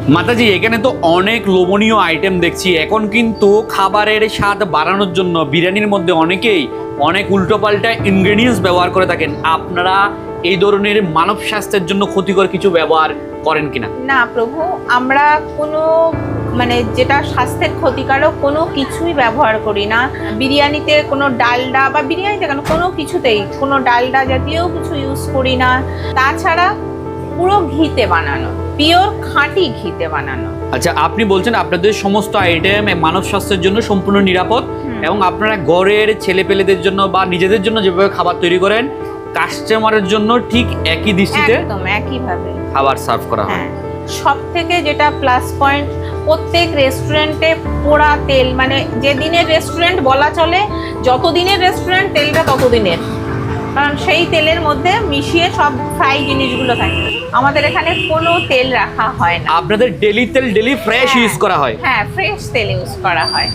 মাতাজি, এখানে তো অনেক লোভনীয় আইটেম দেখছি। এখন কিন্তু খাবারের স্বাদ বাড়ানোর জন্য বিরিয়ানির মধ্যে অনেকেই অনেক উল্টোপাল্টা ইনগ্রেডিয়েন্টস ব্যবহার করে থাকেন। আপনারা এই ধরনের মানব স্বাস্থ্যের জন্য ক্ষতিকর কিছু ব্যবহার করেন কিনা? না প্রভু, আমরা কোনো মানে যেটা স্বাস্থ্যের ক্ষতিকারক কোনো কিছুই ব্যবহার করি না। বিরিয়ানিতে কোনো ডালডা বা বিরিয়ানিতে কেন কোনো কিছুতেই কোনো ডালডা জাতীয় কিছু ইউজ করি না। তাছাড়া পুরো ঘিতে বানানো, পিওর খাঁটি ঘিতে বানানো। আচ্ছা, আপনি বলছেন আপনাদের সমস্ত আইটেম মানব স্বাস্থ্যের জন্য সম্পূর্ণ নিরাপদ, এবং আপনারা ঘরের ছেলেপেলেদের জন্য বা নিজেদের জন্য যেভাবে খাবার তৈরি করেন, কাস্টমারের জন্য ঠিক একই দৃষ্টিতে একদম একইভাবে খাবার সার্ভ করা হয়। হ্যাঁ, সব থেকে যেটা প্লাস পয়েন্ট, প্রত্যেক রেস্টুরেন্টে পোড়া তেল, মানে যে দিনের রেস্টুরেন্ট বলা চলে, যত দিনের রেস্টুরেন্ট তেলটা তত দিনের, কারণ সেই তেলের মধ্যে মিশিয়ে সব ফ্রাই জিনিসগুলো থাকে। আমাদের এখানে কোনো তেল রাখা হয় না। আপনাদের ডেলি তেল ডেলি ফ্রেশ ইউজ করা হয়? হ্যাঁ, ফ্রেশ তেল ইউজ করা হয়।